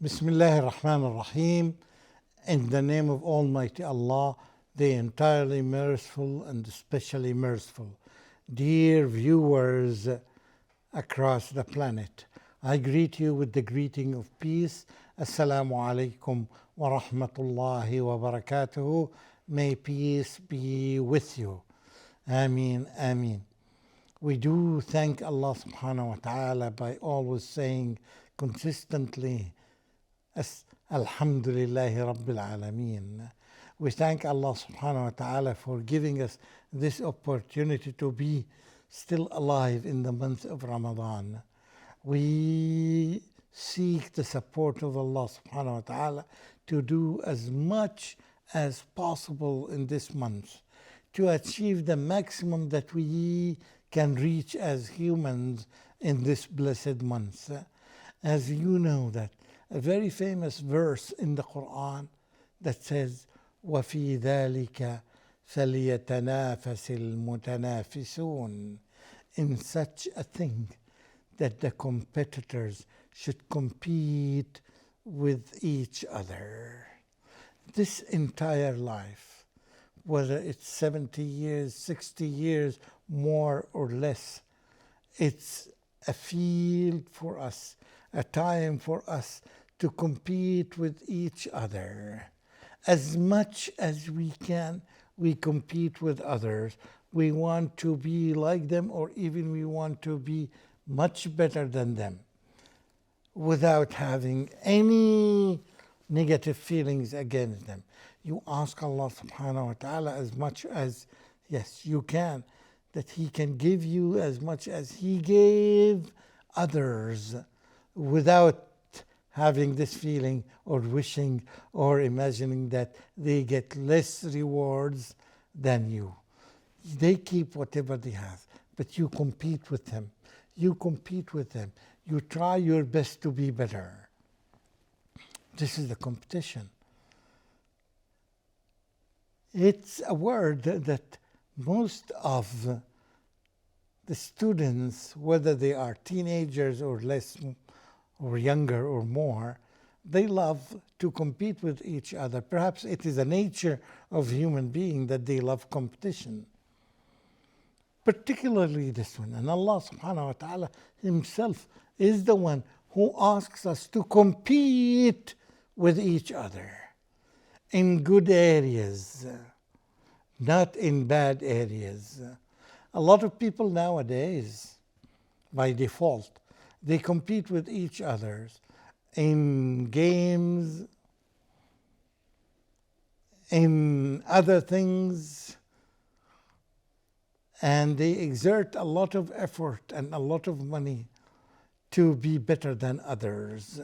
Bismillah ar-Rahman ar-Rahim. In the name of Almighty Allah, the entirely merciful and especially merciful. Dear viewers across the planet, I greet you with the greeting of peace. Assalamu alaikum wa rahmatullahi wa barakatuhu. May peace be with you. Ameen, ameen. We do thank Allah subhanahu wa ta'ala by always saying consistently, Alhamdulillahi Rabbil Alameen. We thank Allah subhanahu wa ta'ala for giving us this opportunity to be still alive in the month of Ramadan. We seek the support of Allah subhanahu wa ta'ala to do as much as possible in this month to achieve the maximum that we can reach as humans in this blessed month. As you know that a very famous verse in the Quran that says, وَفِي ذَلِكَ فَلْيَتَنَافَسِ الْمُتَنَافِسُونَ, in such a thing that the competitors should compete with each other. This entire life, whether it's 70 years, 60 years, more or less, it's a field for us, a time for us to compete with each other. As much as we can, we compete with others. We want to be like them, or even we want to be much better than them, without having any negative feelings against them. You ask Allah subhanahu wa ta'ala as much as, yes, you can, that He can give you as much as He gave others, without having this feeling or wishing or imagining that they get less rewards than you. They keep whatever they have, but you compete with them. You compete with them. You try your best to be better. This is the competition. It's a word that most of the students, whether they are teenagers or less or younger or more, they love to compete with each other. Perhaps it is a nature of human being that they love competition. Particularly this one. And Allah subhanahu wa ta'ala Himself is the one who asks us to compete with each other in good areas, not in bad areas. A lot of people nowadays, by default, they compete with each other in games, in other things, and they exert a lot of effort and a lot of money to be better than others,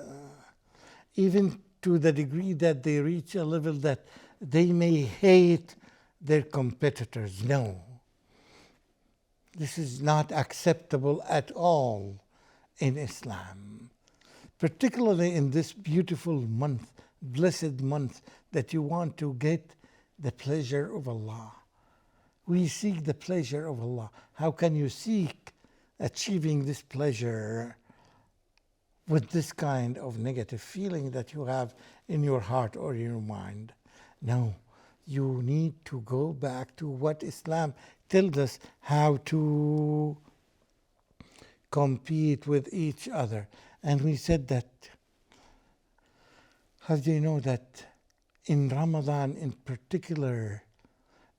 even to the degree that they reach a level that they may hate their competitors. No, this is not acceptable at all in Islam, particularly in this beautiful month, blessed month, that you want to get the pleasure of Allah. We seek the pleasure of Allah. How can you seek achieving this pleasure with this kind of negative feeling that you have in your heart or in your mind? No, you need to go back to what Islam tells us how to compete with each other. And we said that, how do you know that in Ramadan in particular,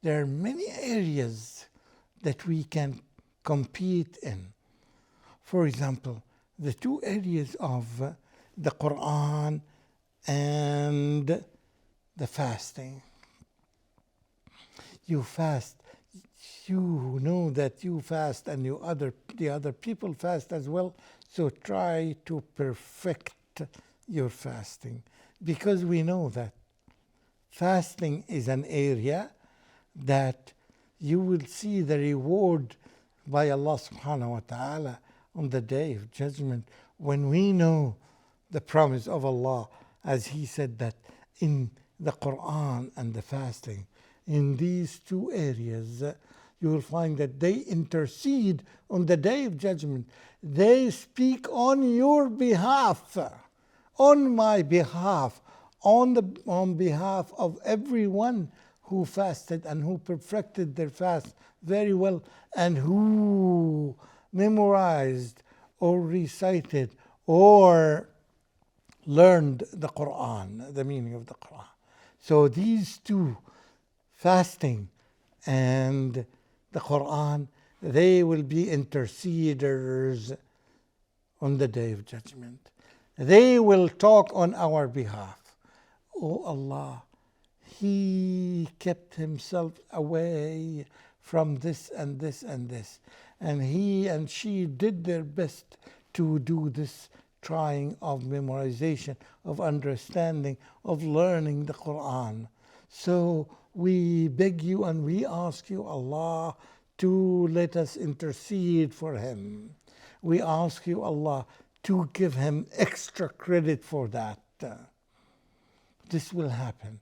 there are many areas that we can compete in. For example, the two areas of the Quran and the fasting. You fast. You know that you fast and the other people fast as well. So try to perfect your fasting, because we know that fasting is an area that you will see the reward by Allah subhanahu wa ta'ala on the day of judgment, when we know the promise of Allah, as He said that in the Quran and the fasting, in these two areas, you will find that they intercede on the day of judgment. They speak on your behalf on my behalf, on behalf of everyone who fasted and who perfected their fast very well and who memorized or recited or learned the Quran, the meaning of the Quran. So these two, fasting and the Quran, they will be interceders on the Day of Judgment. They will talk on our behalf. Oh Allah, he kept himself away from this and this and this. And he and she did their best to do this trying of memorization, of understanding, of learning the Quran. So we beg you and we ask you, Allah, to let us intercede for him. We ask you, Allah, to give him extra credit for that. This will happen.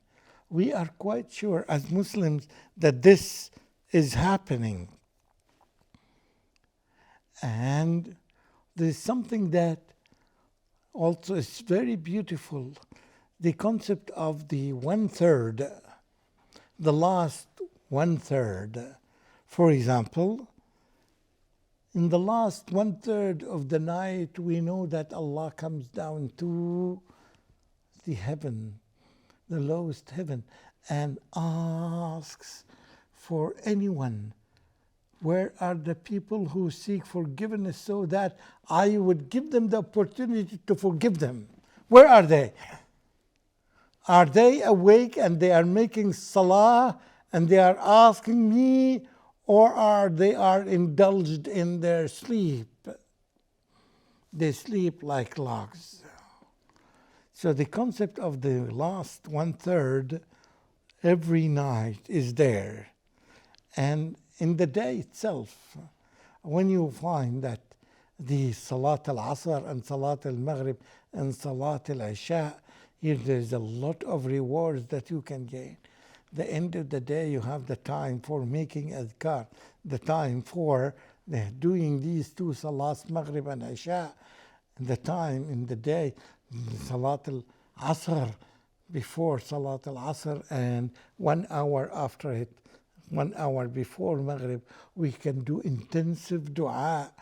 We are quite sure as Muslims that this is happening. And there's something that also is very beautiful. The concept of the 1/3, the last 1/3. For example, in the last 1/3 of the night, we know that Allah comes down to the heaven, the lowest heaven, and asks for anyone, where are the people who seek forgiveness so that I would give them the opportunity to forgive them? Where are they? Are they awake and they are making salah and they are asking me, or are they indulged in their sleep? They sleep like logs. So the concept of the last 1/3 every night is there. And in the day itself, when you find that the Salat al-Asr and Salat al-Maghrib and Salat al-Isha, here there's a lot of rewards that you can gain. The end of the day, you have the time for making adhkar, the time for doing these two Salats, Maghrib and Isha, and the time in the day, Salat al-Asr, before Salat al-Asr and 1 hour after it, 1 hour before Maghrib, we can do intensive dua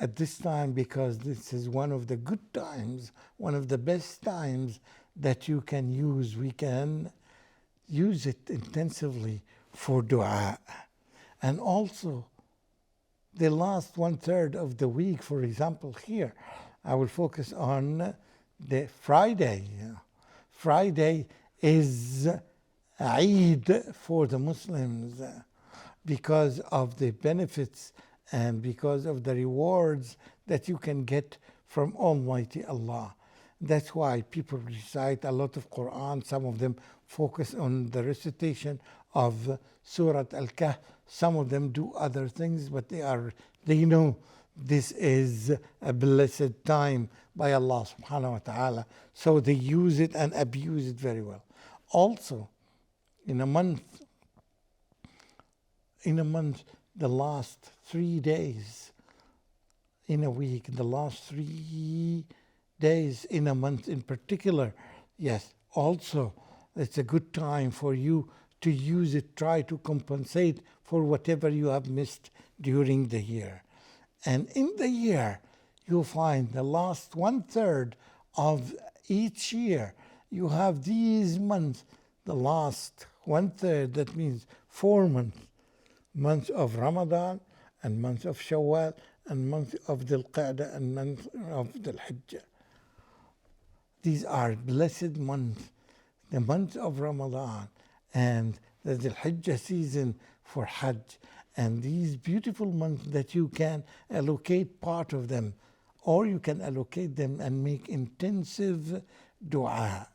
at this time, because this is one of the good times, one of the best times that you can use. We can use it intensively for dua. And also, the last 1/3 of the week, for example, here, I will focus on the Friday. Friday is Eid for the Muslims because of the benefits and because of the rewards that you can get from Almighty Allah. That's why people recite a lot of Quran. Some of them focus on the recitation of Surah Al-Kahf. Some of them do other things, but they know this is a blessed time by Allah subhanahu wa ta'ala. So they use it and abuse it very well. Also, in a month, the last 3 days in a week, the last 3 days in a month in particular, yes, also it's a good time for you to use it, try to compensate for whatever you have missed during the year. And in the year, you'll find the last 1/3 of each year, you have these months, the last 1/3, that means 4 months. Month of Ramadan and month of Shawwal and month of Dhul Qa'dah and month of Dhul Hijjah. These are blessed months, the month of Ramadan and the Dhul Hijjah season for Hajj. And these beautiful months that you can allocate part of them, or you can allocate them and make intensive dua.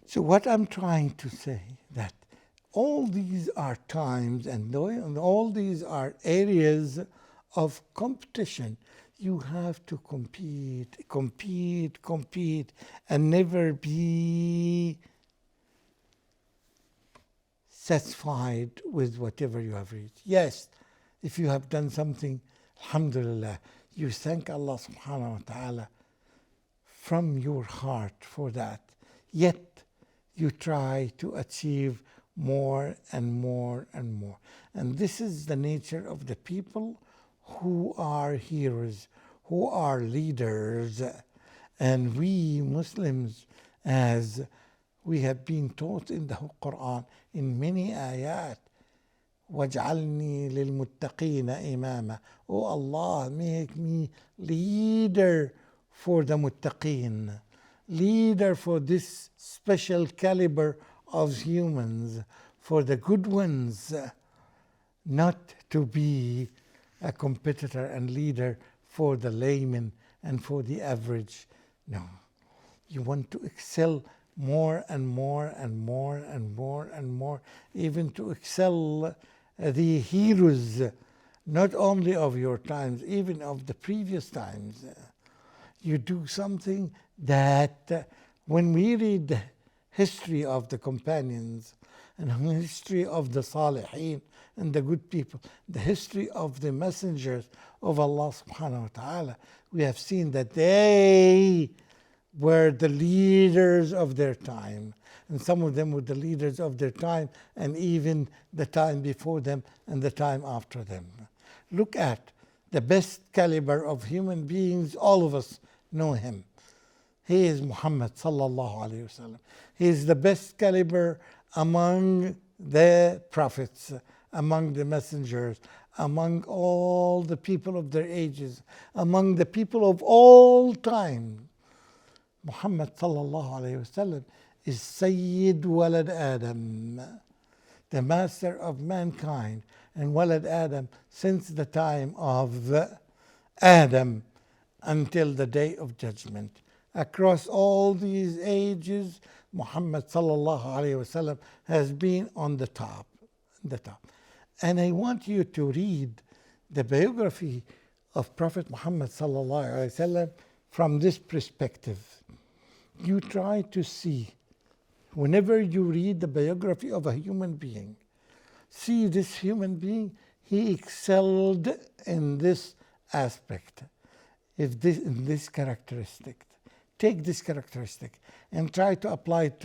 So what I'm trying to say, that all these are times and all these are areas of competition. You have to compete, and never be satisfied with whatever you have reached. Yes, if you have done something, alhamdulillah, you thank Allah subhanahu wa ta'ala from your heart for that. Yet you try to achieve more and more and more. And this is the nature of the people who are heroes, who are leaders. And we Muslims, as we have been taught in the Quran, in many ayat, وَاجْعَلْنِي لِلْمُتَّقِينَ إِمَامًا. Oh Allah, make me leader for the muttaqeen, leader for this special caliber of humans, for the good ones, not to be a competitor and leader for the layman and for the average. No, you want to excel more and more and more and more and more, even to excel the heroes, not only of your times, even of the previous times. You do something that when we read the history of the companions and the history of the Salihin and the good people, the history of the messengers of Allah subhanahu wa ta'ala, we have seen that they were the leaders of their time. And some of them were the leaders of their time, and even the time before them and the time after them. Look at the best caliber of human beings. All of us know him. He is Muhammad sallallahu alayhi wasallam. He is the best caliber among the prophets, among the messengers, among all the people of their ages, among the people of all time. Muhammad sallallahu alayhi wasallam is Sayyid Walad Adam, the master of mankind, and Walad Adam since the time of Adam until the day of judgment. Across all these ages, Muhammad sallallahu alayhi wasallam has been on the top. And I want you to read the biography of Prophet Muhammad sallallahu alayhi wasallam from this perspective. You try to see, whenever you read the biography of a human being, see this human being, he excelled in this aspect, in this characteristic. Take this characteristic and try to apply it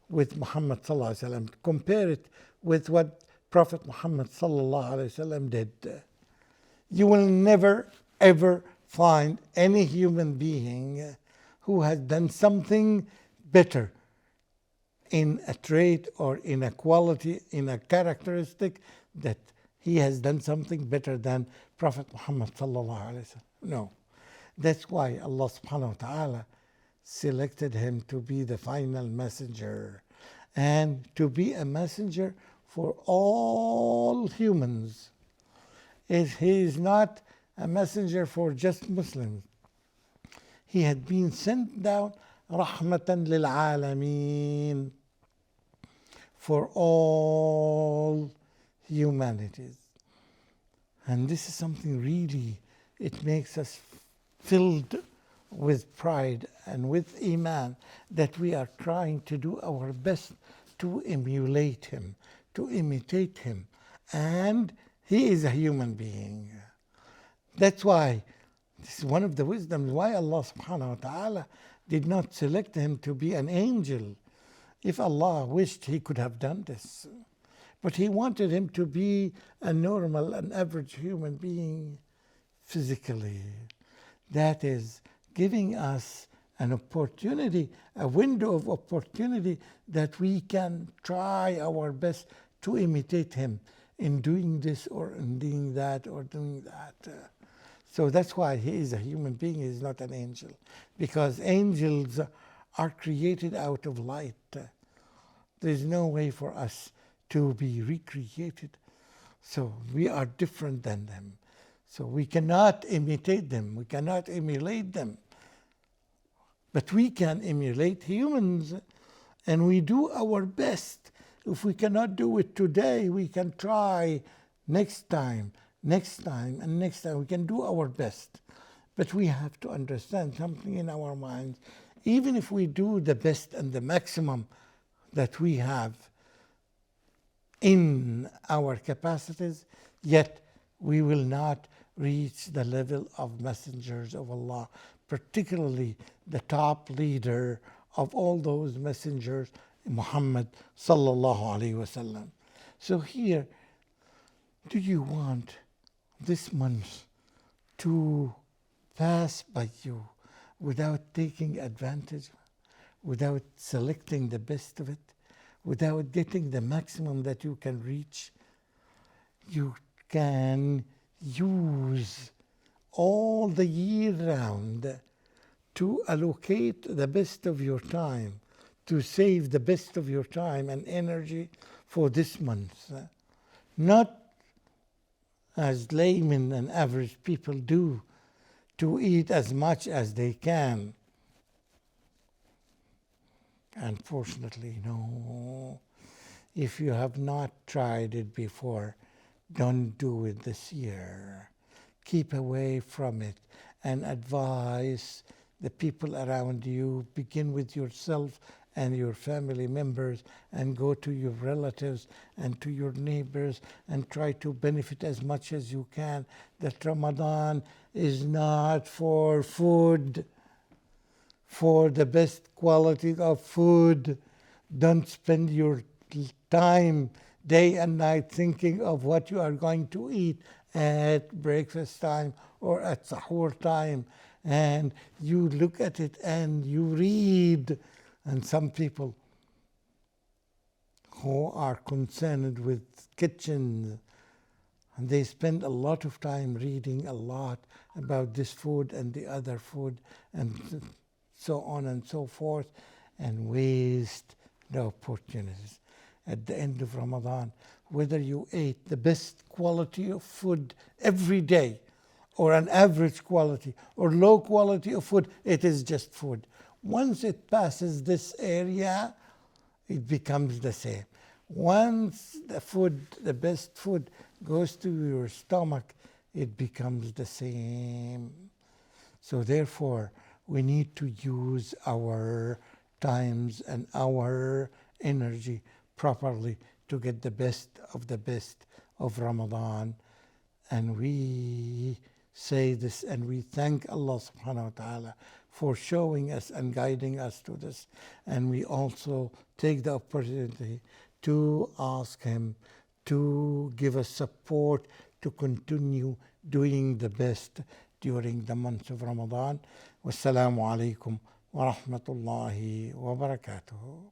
with Muhammad sallallahu alaihi wasallam. Compare it with what Prophet Muhammad sallallahu alaihi wasallam did. You will never ever find any human being who has done something better in a trait or in a quality, in a characteristic, that he has done something better than Prophet Muhammad sallallahu alaihi wasallam. No. That's why Allah subhanahu wa ta'ala selected him to be the final messenger and to be a messenger for all humans. He is not a messenger for just Muslims. He had been sent down rahmatan lil alameen, for all humanities. And this is something really, it makes us filled with pride and with iman that we are trying to do our best to emulate him, to imitate him. And he is a human being. That's why, this is one of the wisdoms why Allah subhanahu wa ta'ala did not select him to be an angel. If Allah wished, he could have done this. But he wanted him to be a normal, an average human being physically. That is giving us an opportunity, a window of opportunity that we can try our best to imitate him in doing this or in doing that or doing that. So that's why he is a human being, he is not an angel. Because angels are created out of light. There is no way for us to be recreated. So we are different than them. So we cannot imitate them, we cannot emulate them. But we can emulate humans, and we do our best. If we cannot do it today, we can try next time, and next time. We can do our best. But we have to understand something in our minds. Even if we do the best and the maximum that we have in our capacities, yet we will not reach the level of messengers of Allah, particularly the top leader of all those messengers, Muhammad sallallahu alaihi wasallam. So here, do you want this month to pass by you without taking advantage, without selecting the best of it, without getting the maximum that you can reach? You can use all the year round to allocate the best of your time, to save the best of your time and energy for this month. Not as laymen and average people do, to eat as much as they can. Unfortunately, no. If you have not tried it before, don't do it this year. Keep away from it and advise the people around you. Begin with yourself and your family members, and go to your relatives and to your neighbors and try to benefit as much as you can. That Ramadan is not for food, for the best quality of food. Don't spend your time day and night thinking of what you are going to eat at breakfast time or at sahur time, and you look at it and you read. And some people who are concerned with kitchen, and they spend a lot of time reading a lot about this food and the other food and so on and so forth, and waste the opportunities. At the end of Ramadan, whether you ate the best quality of food every day, or an average quality, or low quality of food, it is just food. Once it passes this area, it becomes the same. Once the food, the best food, goes to your stomach, it becomes the same. So therefore, we need to use our times and our energy properly to get the best of Ramadan. And we say this and we thank Allah subhanahu wa ta'ala for showing us and guiding us to this. And we also take the opportunity to ask Him to give us support to continue doing the best during the month of Ramadan. Wassalamu alaikum wa rahmatullahi wa barakatuh.